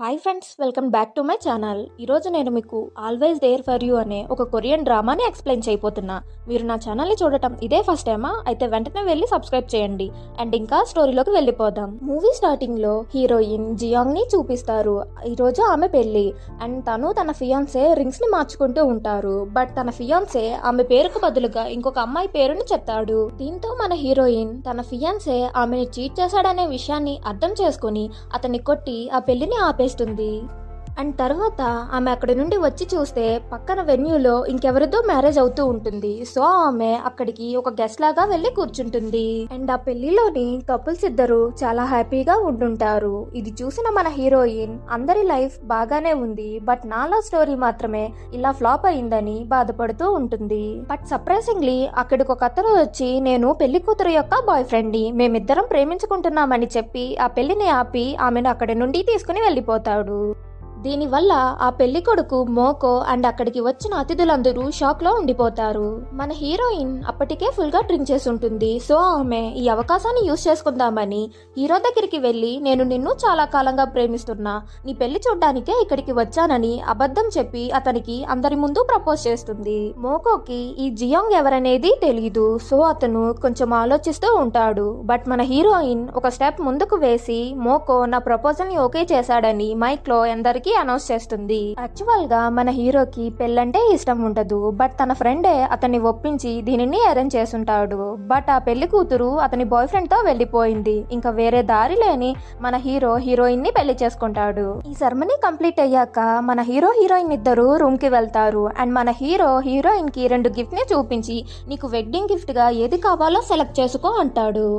Hi friends, welcome back to my channel. ఈరోజు నేను మీకు ఆల్వేస్ దేర్ ఫర్ యూ అనే ఒక కొరియన్ డ్రామాని ఎక్స్ప్లెయిన్ చేయబోతున్నా. మీరు నా ఛానల్ని చూడటం ఇదే ఫస్ట్ టైమా? అయితే వెంటనే వెళ్ళి సబ్స్క్రైబ్ చేయండి. అండ్ ఇంకా స్టోరీలోకి వెళ్ళిపోదాం. మూవీ స్టార్టింగ్ లో హీరోయిన్ జియాంగ్ ని చూపిస్తారు. ఈరోజు ఆమె పెళ్లి అండ్ తను తన ఫియాన్సే రింగ్స్ ని మార్చుకుంటూ ఉంటారు. బట్ తన ఫియాన్సే ఆమె పేరుకు బదులుగా ఇంకొక అమ్మాయి పేరుని చెప్తాడు. దీంతో మన హీరోయిన్ తన ఫియాన్సే ఆమెని చీట్ చేశాడనే విషయాన్ని అర్థం చేసుకుని అతన్ని కొట్టి ఆ పెళ్లిని ఆపేస్తుంది. అండ్ తర్వాత ఆమె అక్కడి నుండి వచ్చి చూస్తే పక్కన వెన్యూలో ఇంకెవరితో మ్యారేజ్ అవుతూ ఉంటుంది. సో ఆమె అక్కడికి ఒక గెస్ట్ లాగా వెళ్ళి కూర్చుంటుంది. అండ్ ఆ పెళ్లిలోని కపుల్స్ ఇద్దరు చాలా హ్యాపీగా ఉంటుంటారు. ఇది చూసిన మన హీరోయిన్ అందరి లైఫ్ బాగానే ఉంది, బట్ నా లవ్ స్టోరీ మాత్రమే ఇలా ఫ్లాప్ అయిందని బాధపడుతూ ఉంటుంది. బట్ సర్ప్రైజింగ్లీ అక్కడికి ఒక అతను వచ్చి, నేను పెళ్లి కూతురు యొక్క బాయ్ ఫ్రెండ్ ని, మేమిద్దరం ప్రేమించుకుంటున్నామని చెప్పి ఆ పెళ్లిని ఆపి ఆమెను అక్కడి నుండి తీసుకుని వెళ్ళిపోతాడు. దీనివల్ల ఆ పెళ్లి కొడుకు మోకో అండ్ అక్కడికి వచ్చిన అతిథులందరూ షాక్ లో ఉండిపోతారు. మన హీరోయిన్ అప్పటికే ఫుల్ గా డ్రింక్ చేసి ఉంటుంది. సో ఆమె ఈ అవకాశాన్ని యూజ్ చేసుకుందామని హీరో దగ్గరికి వెళ్లి, నేను నిన్ను చాలా కాలంగా ప్రేమిస్తున్నా, నీ పెళ్లి చూడ్డానికే ఇక్కడికి వచ్చానని అబద్ధం చెప్పి అతనికి అందరి ముందు ప్రపోజ్ చేస్తుంది. మోకోకి ఈ జియాంగ్ ఎవరనేది తెలీదు. సో అతను కొంచెం ఆలోచిస్తూ ఉంటాడు. బట్ మన హీరోయిన్ ఒక స్టెప్ ముందుకు వేసి, మోకో నా ప్రపోజల్ ని ఓకే చేశాడని మైక్ లో అందరికి అనౌన్స్ చేస్తుంది. యాక్చువల్ గా మన హీరోకి పెళ్ళంటే ఇష్టం ఉండదు. బట్ తన ఫ్రెండే అతన్ని ఒప్పించి దీనిని అరేంజ్ చేసుంటాడు. బట్ ఆ పెళ్లి కూతురు అతని బాయ్ ఫ్రెండ్ తో వెళ్లిపోయింది. ఇంకా వేరే దారి లేని మన హీరో హీరోయిన్ ని పెళ్లి చేసుకుంటాడు. ఈ సెరమనీ కంప్లీట్ అయ్యాక మన హీరో హీరోయిన్ ఇద్దరు రూమ్ కి వెళ్తారు. అండ్ మన హీరో హీరోయిన్ కి 2 గిఫ్ట్ ని చూపించి, నీకు వెడ్డింగ్ గిఫ్ట్ గా ఏది కావాలో సెలెక్ట్ చేసుకో అంటాడు.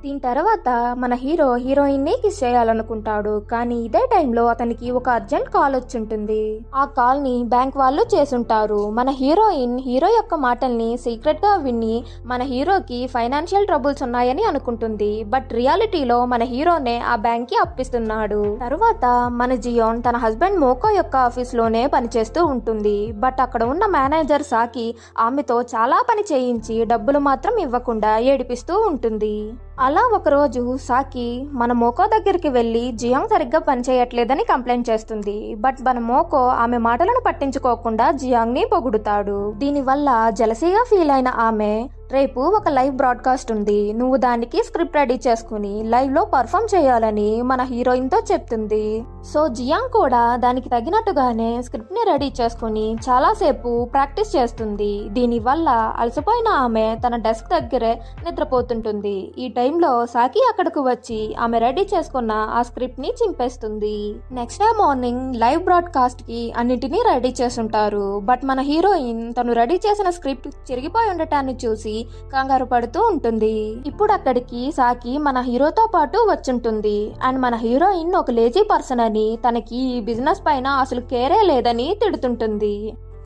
దీని తర్వాత మన హీరో హీరోయిన్ ని కిస్ చేయాలనుకుంటాడు. కానీ ఇదే టైంలో అతనికి ఒక అర్జెంట్ కాల్ వచ్చుంటుంది. ఆ కాల్ ని బ్యాంక్ వాళ్ళు చేసుంటారు. మన హీరోయిన్ హీరో యొక్క మాటల్ని సీక్రెట్ గా విని మన హీరోకి ఫైనాన్షియల్ ట్రబుల్స్ ఉన్నాయని అనుకుంటుంది. బట్ రియాలిటీలో మన హీరోనే ఆ బ్యాంక్ కి అప్పిస్తున్నాడు. తర్వాత మన జియోన్ తన హస్బెండ్ మోకో యొక్క ఆఫీస్ లోనే పనిచేస్తూ ఉంటుంది. బట్ అక్కడ ఉన్న మేనేజర్ సాకి ఆమెతో చాలా పని చేయించి డబ్బులు మాత్రం ఇవ్వకుండా ఏడిపిస్తూ ఉంటుంది. అలా ఒకరోజు సాకి మన మోకో దగ్గరికి వెళ్లి జియాంగ్ సరిగ్గా పనిచేయట్లేదని కంప్లైంట్ చేస్తుంది. బట్ మన మోకో ఆమె మాటలను పట్టించుకోకుండా జియాంగ్ ని పొగుడుతాడు. దీనివల్ల జలసీగా ఫీల్ అయిన ఆమె, రేపు ఒక లైవ్ బ్రాడ్కాస్ట్ ఉంది, నువ్వు దానికి స్క్రిప్ట్ రెడీ చేసుకుని లైవ్ లో పర్ఫామ్ చేయాలని మన హీరోయిన్ తో చెప్తుంది. సో జియాంగ్ కూడా దానికి తగినట్టుగానే స్క్రిప్ట్ ని రెడీ చేసుకుని చాలా సేపు ప్రాక్టీస్ చేస్తుంది. దీనివల్ల అలసిపోయిన ఆమె తన డెస్క్ దగ్గరే నిద్రపోతుంటుంది. ఈ టైంలో సాకి అక్కడకు వచ్చి ఆమె రెడీ చేసుకున్న ఆ స్క్రిప్ట్ ని చింపేస్తుంది. Next day morning live broadcast కి అన్నింటినీ రెడీ చేసుంటారు. బట్ మన హీరోయిన్ తను రెడీ చేసిన స్క్రిప్ట్ చిరిగిపోయి ఉండటాన్ని చూసి కంగారు పడుతూ ఉంటుంది. ఇప్పుడు అక్కడికి సాకి మన హీరోతో పాటు వచ్చుంటుంది. అండ్ మన హీరోయిన్ ఒక లేజీ పర్సన్ అని, తనకి ఈ బిజినెస్ పైన అసలు కేరే లేదని తిడుతుంటుంది.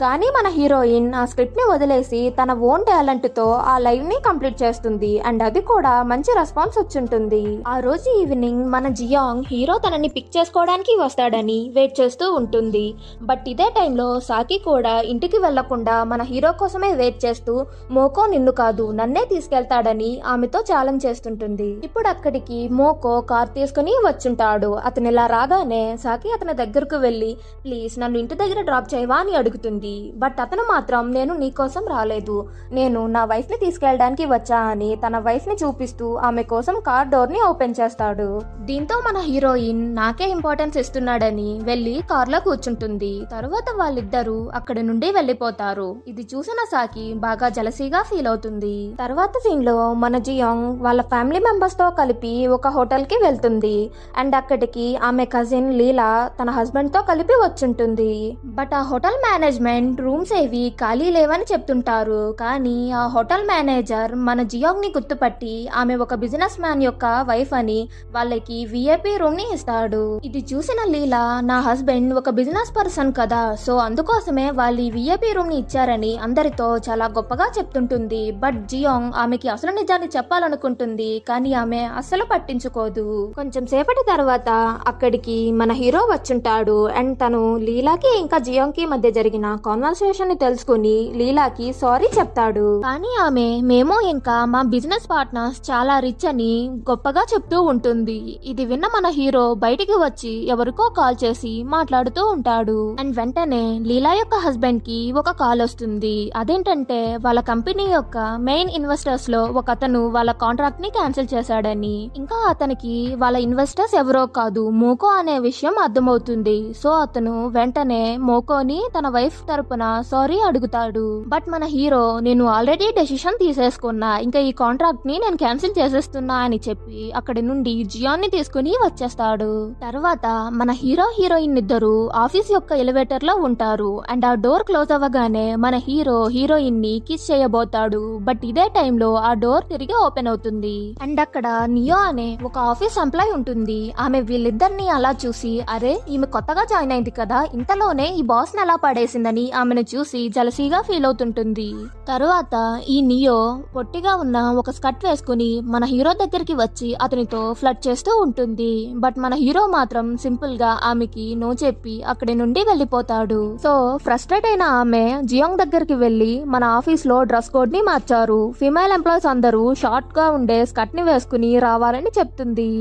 కానీ మన హీరోయిన్ ఆ స్క్రిప్ట్ ని వదిలేసి తన ఓన్ టాలెంట్ తో ఆ లైవ్ ని కంప్లీట్ చేస్తుంది. అండ్ అది కూడా మంచి రెస్పాన్స్ వచ్చుంటుంది. ఆ రోజు ఈవినింగ్ మన జియాంగ్ హీరో తనని పిక్ చేసుకోవడానికి వస్తాడని వెయిట్ చేస్తూ ఉంటుంది. బట్ ఇదే టైంలో సాకి కూడా ఇంటికి వెళ్లకుండా మన హీరో కోసమే వెయిట్ చేస్తూ, మోకో నిన్ను కాదు నన్నే తీసుకెళ్తాడని ఆమెతో ఛాలెంజ్ చేస్తుంటుంది. ఇప్పుడు అక్కడికి మోకో కార్ తీసుకుని వచ్చుంటాడు. అతను ఇలా రాగానే సాకి అతని దగ్గరకు వెళ్లి, ప్లీజ్ నన్ను ఇంటి దగ్గర డ్రాప్ చేయవా అని అడుగుతుంది. బట్ అతను మాత్రం, నేను నీకోసం రాలేదు, నేను నా వైఫ్ ని తీసుకెళ్ళడానికి వచ్చా అని తన వైఫ్ ని చూపిస్తూ ఆమె కోసం కార్ డోర్ ని ఓపెన్ చేస్తాడు. దీంతో మన హీరోయిన్ నాకే ఇంపార్టెన్స్ ఇస్తున్నాడని వెళ్లి కార్ లో కూర్చుంటుంది. తర్వాత వాళ్ళిద్దరూ అక్కడి నుండి వెళ్లిపోతారు. ఇది చూసిన సాకి బాగా జలసీగా ఫీల్ అవుతుంది. తర్వాత సీన్ లో మన జియాంగ్ వాళ్ళ ఫ్యామిలీ మెంబర్స్ తో కలిపి ఒక హోటల్ కి వెళ్తుంది. అండ్ అక్కడికి ఆమె కజిన్ లీలా తన హస్బెండ్ తో కలిపి వచ్చుంటుంది. బట్ ఆ హోటల్ మేనేజ్మెంట్ రూమ్స్ ఏవి ఖాళీ లేవని చెప్తుంటారు. కానీ ఆ హోటల్ మేనేజర్ మన జియాంగ్ ని గుర్తుపట్టి ఆమె ఒక బిజినెస్ మ్యాన్ యొక్క వైఫ్ అని వాళ్ళకి విఐపి రూమ్ ని ఇస్తాడు. ఇది చూసిన లీలా, నా హస్బెండ్ ఒక బిజినెస్ పర్సన్ కదా, సో అందుకోసమే వాళ్ళు ఈ విఐపి రూమ్ ని ఇచ్చారని అందరితో చాలా గొప్పగా చెప్తుంటుంది. బట్ జియాంగ్ ఆమెకి అసలు నిజాన్ని చెప్పాలనుకుంటుంది. కానీ ఆమె అస్సలు పట్టించుకోదు. కొంచెం సేపటి తర్వాత అక్కడికి మన హీరో వచ్చుంటాడు. అండ్ తను లీలాకి ఇంకా జియాంగ్ కి మధ్య జరిగిన కాన్వర్సేషన్ ని తెలుసుకుని లీలాకి సారీ చెప్తాడు. కానీ ఆమె మేము ఇంకా మా బిజినెస్ పార్ట్నర్స్ చాలా రిచ్ అని గొప్పగా చెప్తూ ఉంటుంది. ఇది విన్న మన హీరో బయటికి వచ్చి ఎవరికో కాల్ చేసి మాట్లాడుతూ ఉంటాడు. అండ్ వెంటనే లీలా యొక్క హస్బెండ్ కి ఒక కాల్ వస్తుంది. అదేంటంటే వాళ్ళ కంపెనీ యొక్క మెయిన్ ఇన్వెస్టర్స్ లో ఒక అతను వాళ్ళ కాంట్రాక్ట్ ని క్యాన్సిల్ చేశాడని, ఇంకా అతనికి వాళ్ళ ఇన్వెస్టర్స్ ఎవరో కాదు మోకో అనే విషయం అర్థమవుతుంది. సో అతను వెంటనే మోకోని తన వైఫ్ తరపున సారీ అడుగుతాడు. బట్ మన హీరో నేను ఆల్రెడీ డెసిషన్ తీసేసుకున్నా, ఇంకా ఈ కాంట్రాక్ట్ ని నేను క్యాన్సిల్ చేసేస్తున్నా అని చెప్పి అక్కడి నుండి జియాన్ ని తీసుకుని వచ్చేస్తాడు. తర్వాత మన హీరో హీరోయిన్ ఇద్దరు ఆఫీస్ యొక్క ఎలివేటర్ లో ఉంటారు. అండ్ ఆ డోర్ క్లోజ్ అవ్వగానే మన హీరో హీరోయిన్ ని కిస్ చేయబోతాడు. బట్ ఇదే టైంలో ఆ డోర్ తిరిగి ఓపెన్ అవుతుంది. అండ్ అక్కడ నియో అనే ఒక ఆఫీస్ ఎంప్లాయ్ ఉంటుంది. ఆమె వీళ్ళిద్దరిని అలా చూసి అరే ఈమె కొత్తగా జాయిన్ అయింది కదా, ఇంతలోనే ఈ బాస్ ని ఎలా పడేసిందని ఆమెను చూసి జలసీగా ఫీల్ అవుతుంటుంది. తరువాత ఈ నియో పొట్టిగా ఉన్న ఒక స్కర్ట్ వేసుకుని మన హీరో దగ్గరికి వచ్చి అతనితో ఫ్లర్ట్ చేస్తూ ఉంటుంది. బట్ మన హీరో మాత్రం సింపుల్ గా ఆమెకి నో చెప్పి అక్కడి నుండి వెళ్లిపోతాడు. సో ఫ్రస్ట్రేట్ అయిన ఆమె జియాంగ్ దగ్గరికి వెళ్లి మన ఆఫీస్ లో డ్రెస్ కోడ్ ని మార్చారు, ఫిమేల్ ఎంప్లాయీస్ అందరూ షార్ట్ గా ఉండే స్కర్ట్ ని వేసుకుని రావాలని చెప్తుంది.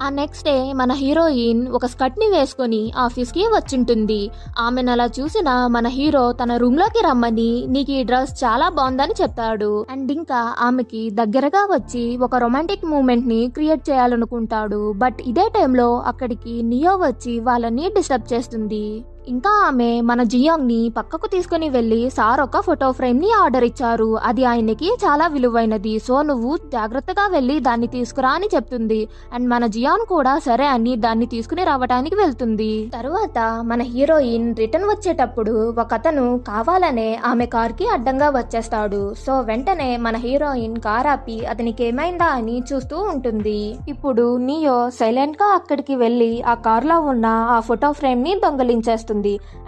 ఆ నెక్స్ట్ డే మన హీరోయిన్ ఒక స్కర్ట్ ని వేసుకుని ఆఫీస్ కి వచ్చింటుంది. ఆమెను అలా చూసిన మన హీరో తన రూమ్ లోకి రమ్మని నీకు ఈ డ్రెస్ చాలా బాగుందని చెప్తాడు. అండ్ ఇంకా ఆమెకి దగ్గరగా వచ్చి ఒక రొమాంటిక్ మూమెంట్ ని క్రియేట్ చేయాలనుకుంటాడు. బట్ ఇదే టైంలో అక్కడికి నియో వచ్చి వాళ్ళని డిస్టర్బ్ చేస్తుంది. ఇంకా ఆమె మన జియాంగ్ ని పక్కకు తీసుకుని వెళ్లి సార్ ఒక ఫోటో ఫ్రేమ్ ని ఆర్డర్ ఇచ్చారు, అది ఆయనకి చాలా విలువైనది, సో నువ్వు జాగ్రత్తగా వెళ్లి దాన్ని తీసుకురా అని చెప్తుంది. అండ్ మన జియాంగ్ కూడా సరే అని దాన్ని తీసుకుని రావడానికి వెళ్తుంది. తరువాత మన హీరోయిన్ రిటర్న్ వచ్చేటప్పుడు ఒక అతను కావాలనే ఆమె కార్ కి అడ్డంగా వచ్చేస్తాడు. సో వెంటనే మన హీరోయిన్ కార్ ఆపి అతనికి ఏమైందా అని చూస్తూ ఉంటుంది. ఇప్పుడు నియో సైలెంట్ గా అక్కడికి వెళ్లి ఆ కార్ లో ఉన్న ఆ ఫోటో ఫ్రేమ్ ని దొంగలించేస్తుంది.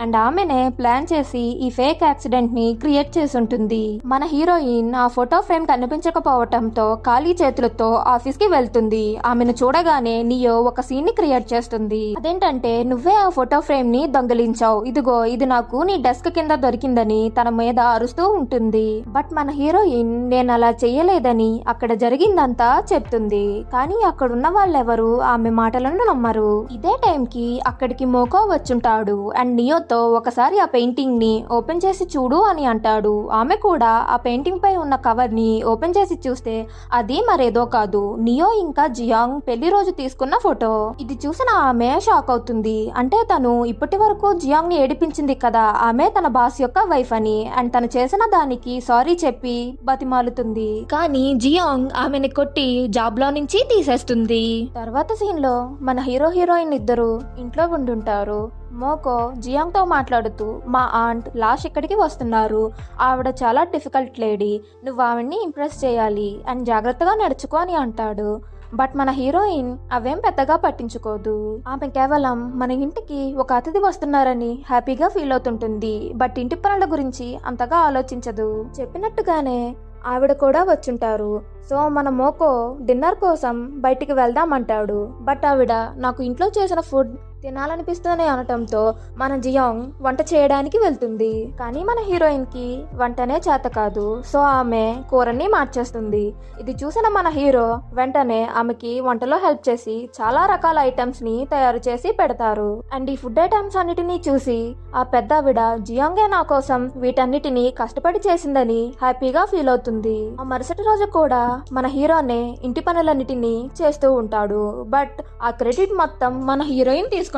అండ్ ఆమెనే ప్లాన్ చేసి ఈ ఫేక్ యాక్సిడెంట్ ని క్రియేట్ చేసి ఉంటుంది. మన హీరోయిన్ ఆ ఫోటో ఫ్రేమ్ కనిపించకపోవటంతో ఖాళీ చేతులతో ఆఫీస్ కి వెళ్తుంది. ఆమెను చూడగానే నియో ఒక సీన్ ని క్రియేట్ చేస్తుంది. అదేంటంటే నువ్వే ఆ ఫోటో ఫ్రేమ్ ని దొంగలించావు, ఇదిగో ఇది నాకు నీ డెస్క్ కింద దొరికిందని తన మీద అరుస్తూ ఉంటుంది. బట్ మన హీరోయిన్ నేను అలా చెయ్యలేదని అక్కడ జరిగిందంతా చెప్తుంది. కానీ అక్కడున్న వాళ్ళెవరు ఆమె మాటలను నమ్మరు. ఇదే టైం కి అక్కడికి మోకో వచ్చుంటాడు. అండ్ నియోతో ఒకసారి ఆ పెయింటింగ్ ని ఓపెన్ చేసి చూడు అని అంటాడు. ఆమె కూడా ఆ పెయింటింగ్ పై ఉన్న కవర్ ని ఓపెన్ చేసి చూస్తే అది మరేదో కాదు, నియో ఇంకా జియాంగ్ పెళ్లి రోజు తీసుకున్న ఫోటో. ఇది చూసిన ఆమె షాక్ అవుతుంది. అంటే తను ఇప్పటి వరకు జియాంగ్ ని ఏడిపించింది కదా, ఆమె తన బాస్ యొక్క వైఫ్ అని. అండ్ తను చేసిన దానికి సారీ చెప్పి బతిమాలుతుంది. కానీ జియాంగ్ ఆమెని కొట్టి జాబ్ లో నుంచి తీసేస్తుంది. తర్వాత సీన్ లో మన హీరో హీరోయిన్ ఇద్దరు ఇంట్లో ఉండుంటారు. మోకో జియాంగ్ తో మాట్లాడుతూ మా ఆంట్ లాస్ట్ ఇక్కడికి వస్తున్నారు, ఆవిడ చాలా డిఫికల్ట్ లేడీ, నువ్వు ఆవిడ్ని ఇంప్రెస్ చేయాలి అండ్ జాగ్రత్తగా నడుచుకో అని అంటాడు. బట్ మన హీరోయిన్ అవేం పెద్దగా పట్టించుకోదు. ఆమె కేవలం మన ఇంటికి ఒక అతిథి వస్తున్నారని హ్యాపీగా ఫీల్ అవుతుంటుంది. బట్ ఇంటి పనుల గురించి అంతగా ఆలోచించదు. చెప్పినట్టుగానే ఆవిడ కూడా వచ్చుంటారు. సో మన మోకో డిన్నర్ కోసం బయటికి వెళ్దామంటాడు. బట్ ఆవిడ నాకు ఇంట్లో చేసిన ఫుడ్ తినాలనిపిస్తుందని అనటంతో మన జియాంగ్ వంట చేయడానికి వెళ్తుంది. కానీ మన హీరోయిన్ కి వంటనే చేత కాదు. సో ఆమె కూరని మార్చేస్తుంది. ఇది చూసిన మన హీరో వెంటనే ఆమెకి వంటలో హెల్ప్ చేసి చాలా రకాల ఐటమ్స్ ని తయారు చేసి పెడతారు. అండ్ ఈ ఫుడ్ ఐటమ్స్ అన్నిటినీ చూసి ఆ పెద్దావిడ జియాంగే నా కోసం వీటన్నిటిని కష్టపడి చేసిందని హ్యాపీగా ఫీల్ అవుతుంది. ఆ మరుసటి రోజు కూడా మన హీరోనే ఇంటి పనులన్నిటినీ చేస్తూ ఉంటాడు. బట్ ఆ క్రెడిట్ మొత్తం మన హీరోయిన్ తీసుకుంటుంది.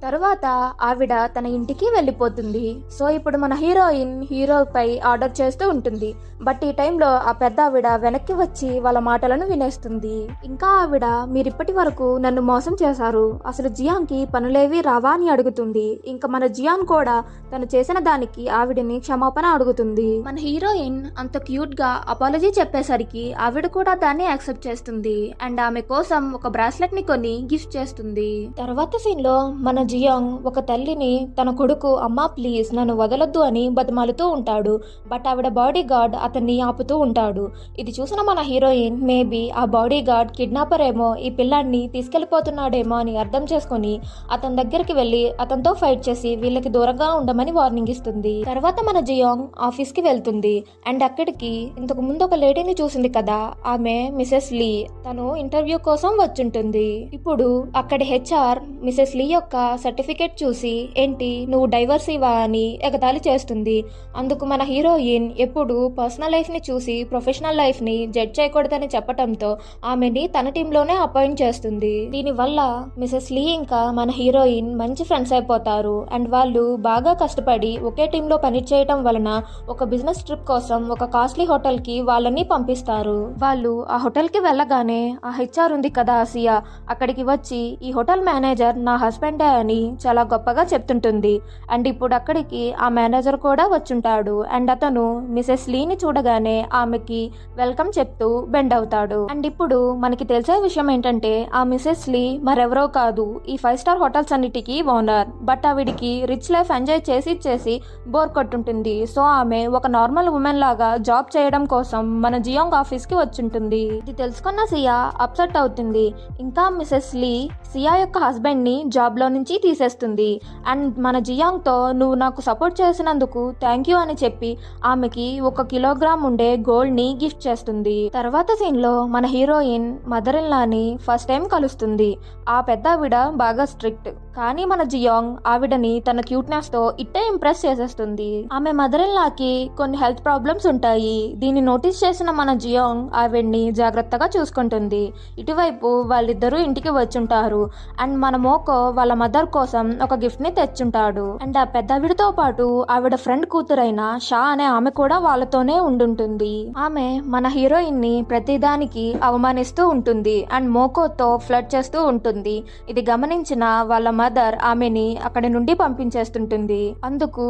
తర్వాత ఆవిడ తన ఇంటికి వెళ్ళిపోతుంది. సో ఇప్పుడు మన హీరోయిన్ హీరోపై ఆర్డర్ చేస్తూ ఉంటుంది. బట్ ఈ టైంలో ఆ పెద్ద ఆవిడ వెనక్కి వచ్చి వాళ్ళ మాటలను వినేస్తుంది. ఇంకా ఆవిడ మీరిప్పటి వరకు నన్ను మోసం చేశారు, అసలు జియాంగ్ కి పనులేవి రావా అని అడుగుతుంది. ఇంకా మన జియాంగ్ కూడా తను చేసిన దానికి ఆవిడని క్షమాపణ అడుగుతుంది. మన హీరోయిన్ అంత క్యూట్ గా అపాలజీ చెప్పేసరికి ఆవిడ కూడా దాన్ని యాక్సెప్ట్ చేస్తుంది. అండ్ ఆమె కోసం ఒక బ్రాస్లెట్ ని కొని గిఫ్ట్ చేస్తుంది. తర్వాత సీన్ లో మన జియాంగ్ ఒక తల్లిని తన కొడుకు అమ్మా ప్లీజ్ నన్ను వదలొద్దు అని బతిమాలుతూ ఉంటాడు. బట్ ఆవిడ బాడీ గార్డ్ అతన్ని ఆపుతూ ఉంటాడు. ఇది చూసిన మన హీరోయిన్ మేబీ ఆ బాడీ గార్డ్ కిడ్నాపర్ ఏమో ఈ పిల్లాన్ని తీసుకెళ్లిపోతున్నాడేమో అని అర్థం చేసుకుని అతని దగ్గరికి వెళ్లి అతనితో ఫైట్ చేసి వీళ్ళకి దూరంగా ఉండమని వార్నింగ్ ఇస్తుంది. తర్వాత మన జియాంగ్ ఆఫీస్ కి వెళ్తుంది. అండ్ అక్కడికి ఇంతకు ముందు ఒక లేడీని చూసింది కదా, ఆమె మిసెస్ లీ. తను ఇంటర్వ్యూ కోసం వచ్చుంటుంది. ఇప్పుడు అక్కడి హెచ్ఆర్ మిసెస్ లీ యొక్క సర్టిఫికేట్ చూసి ఏంటి నువ్వు డైవర్స్ ఇవా అని ఎగతాళి చేస్తుంది. అందుకు మన హీరోయిన్ ఎప్పుడు పర్సనల్ లైఫ్ ని చూసి ప్రొఫెషనల్ లైఫ్ ని జడ్జ్ చేయకూడదని చెప్పడంతో ఆమెని తన టీంలోనే అపాయింట్ చేస్తుంది. దీనివల్ల మిసెస్ లీ ఇంకా మన హీరోయిన్ మంచి ఫ్రెండ్స్ అయిపోతారు. అండ్ వాళ్ళు బాగా కష్టపడి ఒకే టీంలో పని చేయటం వలన ఒక బిజినెస్ ట్రిప్ కోసం ఒక కాస్ట్లీ హోటల్ కి వాళ్ళని పంపిస్తారు. వాళ్ళు ఆ హోటల్ కి వెళ్ళగానే ఆ హెచ్ఆర్ ఉంది కదా సియా, అక్కడికి వచ్చి ఈ హోటల్ మేనేజర్ నా హస్బెండే అని చాలా గొప్పగా చెప్తుంటుంది. అండ్ ఇప్పుడు అక్కడికి ఆ మేనేజర్ కూడా వచ్చుంటాడు. అండ్ అతను మిసెస్ లీని చూడగానే ఆమెకి వెల్కమ్ చెప్తూ బెండ్ అవుతాడు. అండ్ ఇప్పుడు మనకి తెలిసే విషయం ఏంటంటే ఆ మిసెస్ లీ మరెవరో కాదు, ఈ 5 స్టార్ హోటల్స్ అన్నిటికీ ఓనర్. బట్ ఆవిడికి రిచ్ లైఫ్ ఎంజాయ్ చేసి బోర్ కొట్టుంటుంది. సో ఆమె ఒక నార్మల్ ఉమెన్ లాగా జాబ్ చేయడం కోసం మన జియాంగ్ ఆఫీస్ కి వచ్చుంటుంది. ఇది తెలుసుకున్న సియా అప్సెట్ అవుతుంది. ఇంకా మిసెస్ లీ సియా యొక్క హస్బెండ్ ని జాబ్ లో నుంచి తీసేస్తుంది. అండ్ మన జియాంగ్ తో నువ్వు నాకు సపోర్ట్ చేసినందుకు థ్యాంక్ యూ అని చెప్పి ఆమెకి 1 కిలోగ్రామ్ ఉండే గోల్డ్ ని గిఫ్ట్ చేస్తుంది. తర్వాత సీన్ లో మన హీరోయిన్ మదర్ ఇన్ లాని ఫస్ట్ టైం కలుస్తుంది. ఆ పెద్దావిడ బాగా స్ట్రిక్ట్, కానీ మన జియాంగ్ ఆవిడని తన క్యూట్నెస్ తో ఇట్టే ఇంప్రెస్ చేసేస్తుంది. ఆమె మదర్ ఇన్ లాకి కొన్ని హెల్త్ ప్రాబ్లమ్స్ ఉంటాయి. దీన్ని నోటీస్ చేసిన మన జియాంగ్ ఆవిడ్ని జాగ్రత్తగా చూసుకుంటుంది. ఇటువైపు వాళ్ళిద్దరూ ఇంటికి వచ్చుంటారు. అండ్ మన మోకో వాళ్ళ మదర్ కోసం ఒక గిఫ్ట్ ని తెచ్చుంటాడు. అండ్ ఆ పెద్దవిడితో పాటు ఆవిడ ఫ్రెండ్ కూతురైన షా అనే ఆమె కూడా వాళ్ళతోనే ఉండుంటుంది. ఆమె మన హీరోయిన్ ని ప్రతిదానికి అవమానిస్తూ ఉంటుంది. అండ్ మోకోతో ఫ్లర్ట్ చేస్తూ ఉంటుంది. ఇది గమనించిన వాళ్ళ మదర్ ఆమెని అక్కడి నుండి పంపించేస్తుంటుంది. అందుకు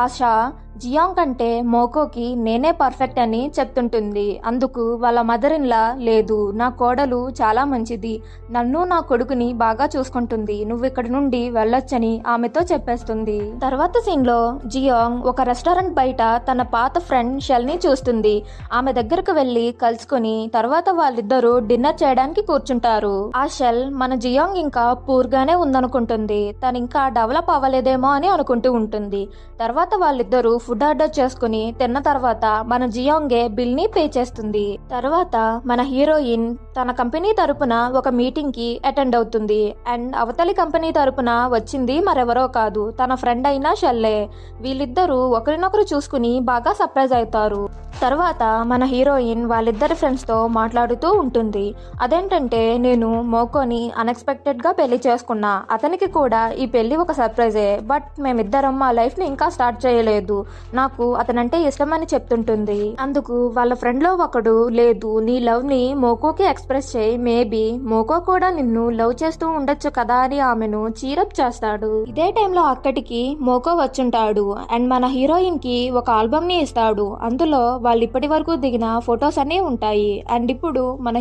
ఆ షా జియాంగ్ కంటే మోకోకి నేనే పర్ఫెక్ట్ అని చెప్తుంటుంది. అందుకు వాళ్ళ మదర్ ఇన్లా లేదు, నా కోడలు చాలా మంచిది, నన్ను నా కొడుకుని బాగా చూసుకుంటుంది, నువ్వు ఇక్కడి నుండి వెళ్ళొచ్చని ఆమెతో చెప్పేస్తుంది. తర్వాత సీన్ లో జియాంగ్ ఒక రెస్టారెంట్ బయట తన పాత ఫ్రెండ్ షెల్ ని చూస్తుంది. ఆమె దగ్గరకు వెళ్లి కలుసుకుని తర్వాత వాళ్ళిద్దరూ డిన్నర్ చేయడానికి కూర్చుంటారు. ఆ షెల్ మన జియాంగ్ ఇంకా పూర్గానే ఉందనుకుంటుంది. తను ఇంకా డెవలప్ అవ్వలేదేమో అని అనుకుంటూ ఉంటుంది. తర్వాత వాళ్ళిద్దరూ ఫుడ్ ఆర్డర్ చేసుకుని తిన్న తర్వాత మన జియాంగే బిల్ ని పే చేస్తుంది. తర్వాత మన హీరోయిన్ తన కంపెనీ తరపున ఒక మీటింగ్ కి అటెండ్ అవుతుంది. అండ్ అవతలి కంపెనీ తరపున వచ్చింది మరెవరో కాదు, తన ఫ్రెండ్ అయిన షెల్లే. వీళ్ళిద్దరూ ఒకరినొకరు చూసుకుని బాగా సర్ప్రైజ్ అవుతారు. తర్వాత మన హీరోయిన్ వాళ్ళిద్దరి ఫ్రెండ్స్ తో మాట్లాడుతూ ఉంటుంది. అదేంటంటే నేను మోకోని అన్ఎక్స్పెక్టెడ్ గా పెళ్లి చేసుకున్నా, అతనికి కూడా ఈ పెళ్లి ఒక సర్ప్రైజే. బట్ మేమిద్దరం మా లైఫ్ ని ఇంకా స్టార్ట్ చేయలేదు, నాకు అతనంటే ఇష్టమని చెప్తుంటుంది. అందుకు వాళ్ళ ఫ్రెండ్ లో ఒకడు లేదు, నీ లవ్ ని మోకోకి ఎక్స్ప్రెస్ చేయి, మేబీ మోకో కూడా నిన్ను లవ్ చేస్తూ ఉండొచ్చు కదా అని ఆమెను చీరప్ చేస్తాడు. ఇదే టైంలో అక్కడికి మోకో వచ్చుంటాడు. అండ్ మన హీరోయిన్ కి ఒక ఆల్బమ్ ని ఇస్తాడు. అందులో వాళ్ళు ఇప్పటి వరకు దిగిన ఫొటోస్ అన్ని ఉంటాయి. అండ్ ఇప్పుడు మన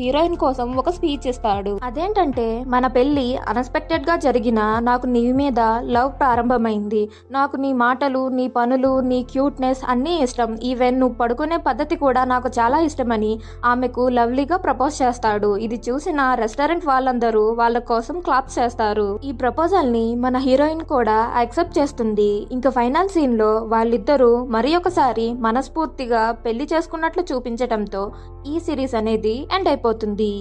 హీరోయిన్ కోసం ఒక స్పీచ్ ఇస్తాడు. అదేంటంటే మన పెళ్లి అన్ఎక్స్పెక్టెడ్ గా జరిగిన నాకు నీ మీద లవ్ ప్రారంభమైంది, నాకు నీ మాటలు, నీ పనులు, నీ క్యూట్నెస్ అన్నీ ఇష్టం, ఈవెన్ నువ్వు పడుకునే పద్ధతి కూడా నాకు చాలా ఇష్టమని ఆమెకు లవ్లీగా ప్రపోజ్ చేస్తాడు. ఇది చూసిన రెస్టారెంట్ వాళ్ళందరూ వాళ్ళ కోసం క్లాప్స్ చేస్తారు. ఈ ప్రపోజల్ ని మన హీరోయిన్ కూడా యాక్సెప్ట్ చేస్తుంది. ఇంకా ఫైనల్ సీన్ లో వాళ్ళిద్దరూ మరి ఒకసారి మనస్ఫూర్తిగా పెళ్లి చేసుకున్నట్లు చూపించటంతో ఈ సిరీస్ అనేది ఎండ్ అయిపోతుంది.